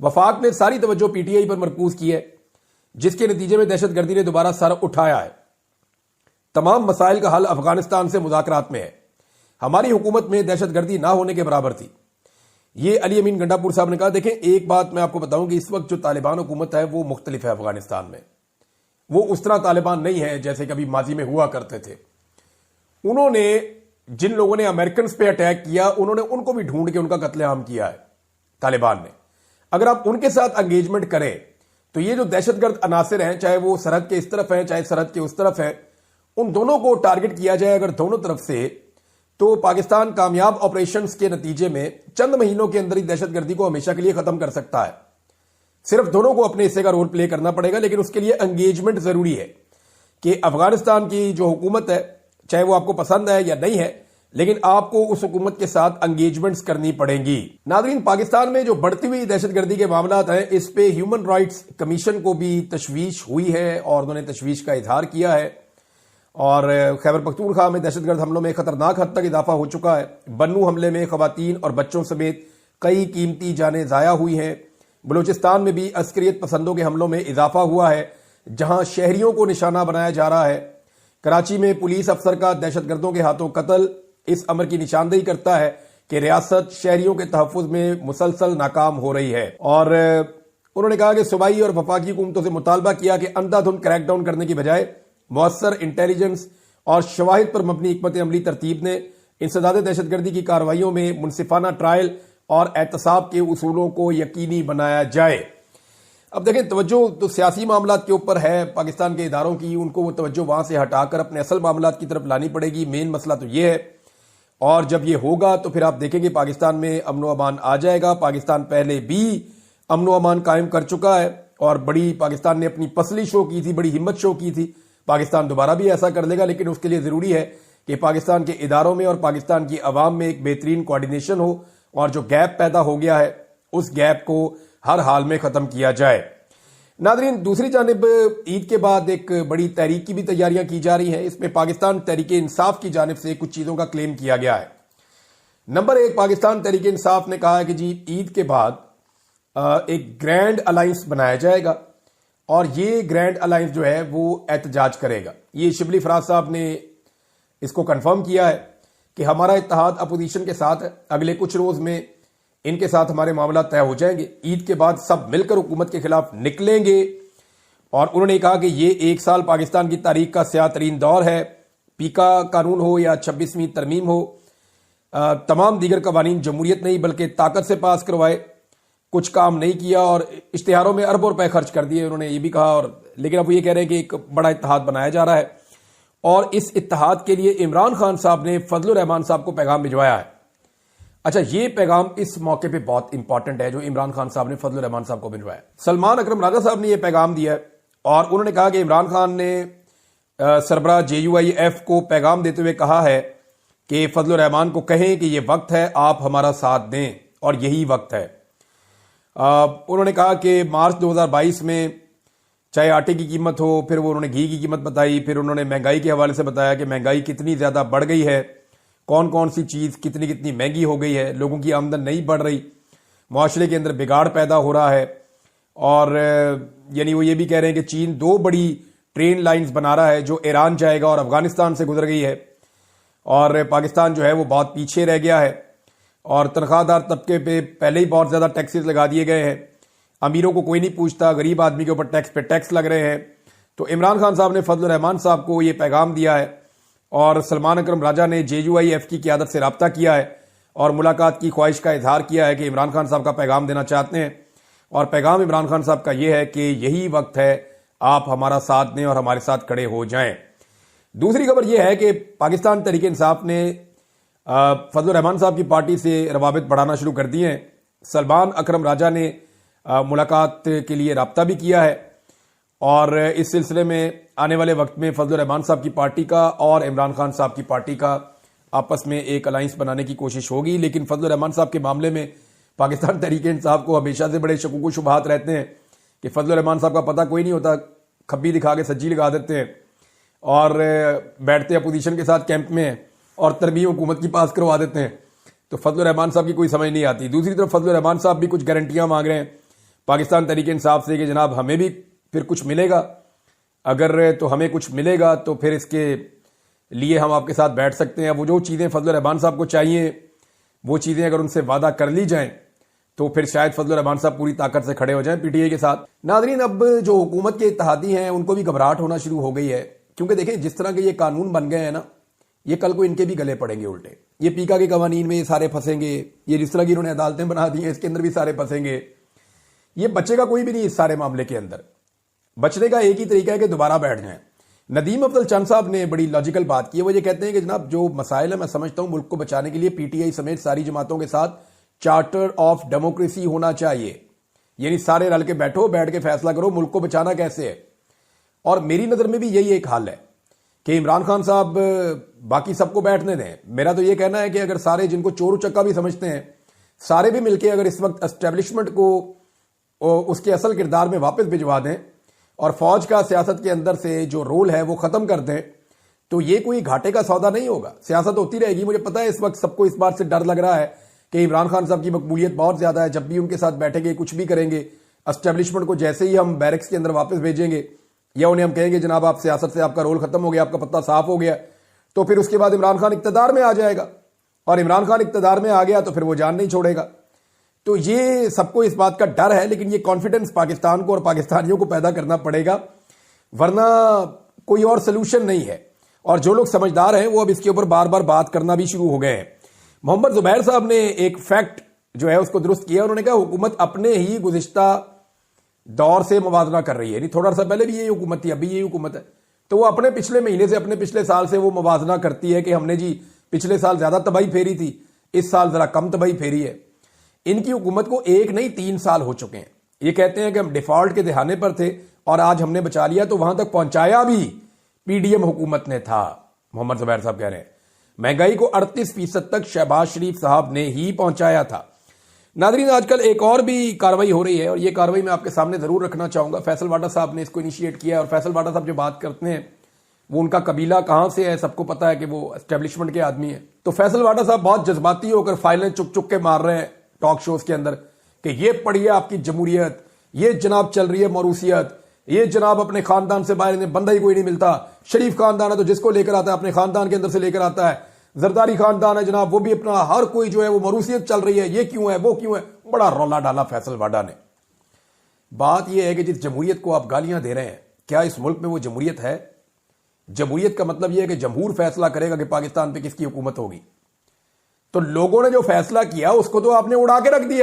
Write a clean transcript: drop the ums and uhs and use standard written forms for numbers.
وفاق نے ساری توجہ پی ٹی آئی پر مرکوز کی ہے، جس کے نتیجے میں دہشت گردی نے دوبارہ سر اٹھایا ہے۔ تمام مسائل کا حل افغانستان سے مذاکرات میں ہے۔ ہماری حکومت میں دہشت گردی نہ ہونے کے برابر تھی، یہ علی امین گنڈاپور صاحب نے کہا۔ دیکھیں، ایک بات میں آپ کو بتاؤں کہ اس وقت جو طالبان حکومت ہے وہ مختلف ہے افغانستان میں۔ وہ اس طرح طالبان نہیں ہے جیسے کبھی ماضی میں ہوا کرتے تھے۔ انہوں نے جن لوگوں نے امریکنز پہ اٹیک کیا، انہوں نے ان کو بھی ڈھونڈ کے ان کا قتل عام کیا ہے طالبان نے۔ اگر آپ ان کے ساتھ انگیجمنٹ کریں تو یہ جو دہشت گرد عناصر ہیں، چاہے وہ سرحد کے اس طرف ہیں چاہے سرحد کے اس طرف ہیں، ان دونوں کو ٹارگٹ کیا جائے اگر دونوں طرف سے، تو پاکستان کامیاب آپریشنز کے نتیجے میں چند مہینوں کے اندر ہی دہشت گردی کو ہمیشہ کے لیے ختم کر سکتا ہے۔ صرف دونوں کو اپنے حصے کا رول پلے کرنا پڑے گا، لیکن اس کے لیے انگیجمنٹ ضروری ہے کہ افغانستان کی جو حکومت ہے، چاہے وہ آپ کو پسند ہے یا نہیں ہے، لیکن آپ کو اس حکومت کے ساتھ انگیجمنٹس کرنی پڑیں گی۔ ناظرین، پاکستان میں جو بڑھتی ہوئی دہشت گردی کے معاملات ہیں، اس پہ ہیومن رائٹس کمیشن کو بھی تشویش ہوئی ہے اور انہوں نے تشویش کا اظہار کیا ہے، اور خیبر پختونخوا میں دہشت گرد حملوں میں خطرناک حد تک اضافہ ہو چکا ہے۔ بنو حملے میں خواتین اور بچوں سمیت کئی قیمتی جانیں ضائع ہوئی ہیں۔ بلوچستان میں بھی عسکریت پسندوں کے حملوں میں اضافہ ہوا ہے، جہاں شہریوں کو نشانہ بنایا جا رہا ہے۔ کراچی میں پولیس افسر کا دہشت گردوں کے ہاتھوں قتل اس امر کی نشاندہی کرتا ہے کہ ریاست شہریوں کے تحفظ میں مسلسل ناکام ہو رہی ہے۔ اور انہوں نے کہا کہ صوبائی اور وفاقی حکومتوں سے مطالبہ کیا کہ اندھا دھند کریک ڈاؤن کرنے کی بجائے مؤثر انٹیلیجنس اور شواہد پر مبنی حکمت عملی ترتیب نے انسداد دہشت گردی کی کارروائیوں میں منصفانہ ٹرائل اور احتساب کے اصولوں کو یقینی بنایا جائے۔ اب دیکھیں، توجہ تو سیاسی معاملات کے اوپر ہے پاکستان کے اداروں کی، ان کو وہ توجہ وہاں سے ہٹا کر اپنے اصل معاملات کی طرف لانی پڑے گی۔ مین مسئلہ تو یہ ہے، اور جب یہ ہوگا تو پھر آپ دیکھیں گے پاکستان میں امن و امان آ جائے گا۔ پاکستان پہلے بھی امن و امان قائم کر چکا ہے، اور بڑی پاکستان نے اپنی پسلی شو کی تھی، بڑی ہمت شو کی تھی۔ پاکستان دوبارہ بھی ایسا کر لے گا، لیکن اس کے لیے ضروری ہے کہ پاکستان کے اداروں میں اور پاکستان کی عوام میں ایک بہترین کوارڈینیشن ہو، اور جو گیپ پیدا ہو گیا ہے اس گیپ کو ہر حال میں ختم کیا جائے۔ ناظرین، دوسری جانب عید کے بعد ایک بڑی تحریک کی بھی تیاریاں کی جا رہی ہیں۔ اس میں پاکستان تحریک انصاف کی جانب سے کچھ چیزوں کا کلیم کیا گیا ہے۔ نمبر ایک، پاکستان تحریک انصاف نے کہا ہے کہ جی عید کے بعد ایک گرینڈ الائنس بنایا جائے گا، اور یہ گرینڈ الائنس جو ہے وہ احتجاج کرے گا۔ یہ شبلی فراز صاحب نے اس کو کنفرم کیا ہے کہ ہمارا اتحاد اپوزیشن کے ساتھ ہے، اگلے کچھ روز میں ان کے ساتھ ہمارے معاملات طے ہو جائیں گے، عید کے بعد سب مل کر حکومت کے خلاف نکلیں گے۔ اور انہوں نے کہا کہ یہ ایک سال پاکستان کی تاریخ کا سیاہ ترین دور ہے، پیکا قانون ہو یا 26ویں ترمیم ہو، تمام دیگر قوانین جمہوریت نہیں بلکہ طاقت سے پاس کروائے، کچھ کام نہیں کیا اور اشتہاروں میں اربوں روپے خرچ کر دیے، انہوں نے یہ بھی کہا۔ اور لیکن اب وہ یہ کہہ رہے ہیں کہ ایک بڑا اتحاد بنایا جا رہا ہے، اور اس اتحاد کے لیے عمران خان صاحب نے فضل الرحمان صاحب کو پیغام بھجوایا ہے۔ اچھا، یہ پیغام اس موقع پہ بہت امپورٹنٹ ہے جو عمران خان صاحب نے فضل الرحمان صاحب کو بھجوایا۔ سلمان اکرم راجہ صاحب نے یہ پیغام دیا ہے، اور انہوں نے کہا کہ عمران خان نے سربراہ JUIF کو پیغام دیتے ہوئے کہا ہے کہ فضل الرحمان کو کہیں کہ یہ وقت ہے آپ ہمارا ساتھ دیں، اور یہی وقت ہے۔ انہوں نے کہا کہ مارچ 2022 میں چاہے آٹے کی قیمت ہو، پھر وہ انہوں نے گھی کی قیمت بتائی، پھر انہوں نے مہنگائی کے حوالے سے بتایا کہ مہنگائی کتنی زیادہ بڑھ گئی ہے، کون کون سی چیز کتنی کتنی مہنگی ہو گئی ہے، لوگوں کی آمدن نہیں بڑھ رہی، معاشرے کے اندر بگاڑ پیدا ہو رہا ہے۔ اور یعنی وہ یہ بھی کہہ رہے ہیں کہ چین 2 بڑی ٹرین لائنز بنا رہا ہے جو ایران جائے گا اور افغانستان سے گزر گئی ہے، اور پاکستان جو ہے وہ بہت پیچھے رہ گیا ہے، اور تنخواہ دار طبقے پہ پہلے ہی بہت زیادہ ٹیکسز لگا دیے گئے ہیں، امیروں کو کوئی نہیں پوچھتا، غریب آدمی کے اوپر ٹیکس پہ ٹیکس لگ رہے ہیں۔ تو عمران خان صاحب نے فضل الرحمان صاحب کو یہ پیغام دیا ہے، اور سلمان اکرم راجہ نے JUIF کی قیادت سے رابطہ کیا ہے اور ملاقات کی خواہش کا اظہار کیا ہے کہ عمران خان صاحب کا پیغام دینا چاہتے ہیں، اور پیغام عمران خان صاحب کا یہ ہے کہ یہی وقت ہے آپ ہمارا ساتھ دیں اور ہمارے ساتھ کھڑے ہو جائیں۔ دوسری خبر یہ ہے کہ پاکستان تحریک انصاف نے فضل الرحمان صاحب کی پارٹی سے روابط بڑھانا شروع کر دیے ہیں۔ سلمان اکرم راجہ نے ملاقات کے لیے رابطہ بھی کیا ہے، اور اس سلسلے میں آنے والے وقت میں فضل الرحمان صاحب کی پارٹی کا اور عمران خان صاحب کی پارٹی کا آپس میں ایک الائنس بنانے کی کوشش ہوگی۔ لیکن فضل الرحمان صاحب کے معاملے میں پاکستان تحریک انصاف کو ہمیشہ سے بڑے شکوک و شبہات رہتے ہیں کہ فضل الرحمان صاحب کا پتہ کوئی نہیں ہوتا، کھبی دکھا کے سجی لگا دیتے ہیں، اور بیٹھتے اپوزیشن کے ساتھ کیمپ میں اور ترمیم حکومت کی پاس کروا دیتے ہیں۔ تو فضل الرحمان صاحب کی کوئی سمجھ نہیں آتی۔ دوسری طرف فضل الرحمان صاحب بھی کچھ گارنٹیاں مانگ رہے ہیں، پاکستان تحریک انصاف سے کہ جناب ہمیں بھی پھر کچھ ملے گا، اگر تو ہمیں کچھ ملے گا تو پھر اس کے لیے ہم آپ کے ساتھ بیٹھ سکتے ہیں. وہ جو چیزیں فضل الرحمان صاحب کو چاہیے وہ چیزیں اگر ان سے وعدہ کر لی جائیں تو پھر شاید فضل الرحمان صاحب پوری طاقت سے کھڑے ہو جائیں پی ٹی آئی کے ساتھ. ناظرین، اب جو حکومت کے اتحادی ہیں ان کو بھی گھبراہٹ ہونا شروع ہو گئی ہے، کیونکہ دیکھیں جس طرح کے یہ قانون بن گئے ہیں نا، یہ کل کو ان کے بھی گلے پڑیں گے الٹے. یہ پیکا کے قوانین میں یہ سارے پھنسیں گے، یہ جس طرح کی انہوں نے عدالتیں بنا دی ہیں اس کے اندر بھی سارے پھنسیں گے. یہ بچے گا کوئی بھی نہیں اس سارے معاملے کے اندر. بچنے کا ایک ہی طریقہ ہے کہ دوبارہ بیٹھ جائیں. ندیم افضل چند صاحب نے بڑی لاجیکل بات کی ہے. وہ یہ کہتے ہیں کہ جناب جو مسائل ہے میں سمجھتا ہوں ملک کو بچانے کے لیے پی ٹی آئی سمیت ساری جماعتوں کے ساتھ چارٹر آف ڈیموکریسی ہونا چاہیے، یعنی سارے رل کے بیٹھ کے فیصلہ کرو ملک کو بچانا کیسے ہے. اور میری نظر میں بھی یہی ایک حل ہے کہ عمران خان صاحب باقی سب کو بیٹھنے دیں. میرا تو یہ کہنا ہے کہ اگر سارے جن کو چور چکا بھی سمجھتے ہیں سارے بھی مل کے اگر اس وقت اسٹیبلشمنٹ کو اس کے اصل کردار میں واپس بھجوا دیں اور فوج کا سیاست کے اندر سے جو رول ہے وہ ختم کر دیں تو یہ کوئی گھاٹے کا سودا نہیں ہوگا. سیاست ہوتی رہے گی. مجھے پتا ہے اس وقت سب کو اس بات سے ڈر لگ رہا ہے کہ عمران خان صاحب کی مقبولیت بہت زیادہ ہے، جب بھی ان کے ساتھ بیٹھیں گے کچھ بھی کریں گے اسٹیبلشمنٹ کو جیسے ہی ہم بیرکس کے اندر واپس بھیجیں گے یا انہیں ہم کہیں گے جناب آپ سیاست سے آپ کا رول ختم ہو گیا، آپ کا پتہ صاف ہو گیا، تو پھر اس کے بعد عمران خان اقتدار میں آ جائے گا. اور عمران خان اقتدار میں آ گیا تو پھر وہ جان نہیں چھوڑے گا. تو یہ سب کو اس بات کا ڈر ہے، لیکن یہ کانفیڈنس پاکستان کو اور پاکستانیوں کو پیدا کرنا پڑے گا، ورنہ کوئی اور سلوشن نہیں ہے. اور جو لوگ سمجھدار ہیں وہ اب اس کے اوپر بار بار بات کرنا بھی شروع ہو گئے ہیں. محمد زبیر صاحب نے ایک فیکٹ جو ہے اس کو درست کیا. انہوں نے کہا حکومت اپنے ہی گزشتہ دور سے موازنہ کر رہی ہے، یعنی تھوڑا سا پہلے بھی یہی حکومت تھی ابھی یہی حکومت ہے، تو وہ اپنے پچھلے مہینے سے اپنے پچھلے سال سے وہ موازنہ کرتی ہے کہ ہم نے جی پچھلے سال زیادہ تباہی پھیری تھی، اس سال ذرا کم تباہی پھیری ہے. ان کی حکومت کو 1 نہیں 3 سال ہو چکے ہیں. یہ کہتے ہیں کہ ہم ڈیفالٹ کے دہانے پر تھے اور آج ہم نے بچا لیا، تو وہاں تک پہنچایا بھی پی ڈی ایم حکومت نے تھا. محمد زبیر صاحب کہہ رہے ہیں مہنگائی کو 38% تک شہباز شریف صاحب نے ہی پہنچایا تھا. ناظرین، آج کل ایک اور بھی کاروائی ہو رہی ہے اور یہ کاروائی میں آپ کے سامنے ضرور رکھنا چاہوں گا. فیصل واڈا صاحب نے اس کو انیشیٹ کیا ہے، اور فیصل واڈا صاحب جو بات کرتے ہیں وہ ان کا قبیلہ کہاں سے ہے سب کو پتا ہے کہ وہ اسٹیبلشمنٹ کے آدمی ہیں. تو فیصل واڈا صاحب بہت جذباتی ہو کر فائلیں چک چک کے مار رہے ہیں ٹاک شوز کے اندر کہ یہ پڑھیے آپ کی جمہوریت، یہ جناب چل رہی ہے موروثیت، یہ جناب اپنے خاندان سے باہر بندہ ہی کوئی نہیں ملتا. شریف خاندان ہے تو جس کو لے کر آتا ہے اپنے خاندان کے اندر سے لے کر آتا ہے. زرداری خاندان ہے جناب، وہ بھی اپنا ہر کوئی جو ہے وہ موروثیت چل رہی ہے، یہ کیوں ہے وہ کیوں ہے. بڑا رولا ڈالا فیصل واڈا نے. بات یہ ہے کہ جس جمہوریت کو آپ گالیاں دے رہے ہیں کیا اس ملک میں وہ جمہوریت ہے؟ جمہوریت کا مطلب یہ ہے کہ جمہور فیصلہ کرے گا کہ پاکستان پہ کس کی حکومت ہوگی. تو لوگوں نے جو فیصلہ کیا اس کو تو آپ نے اڑا کے رکھ دیا.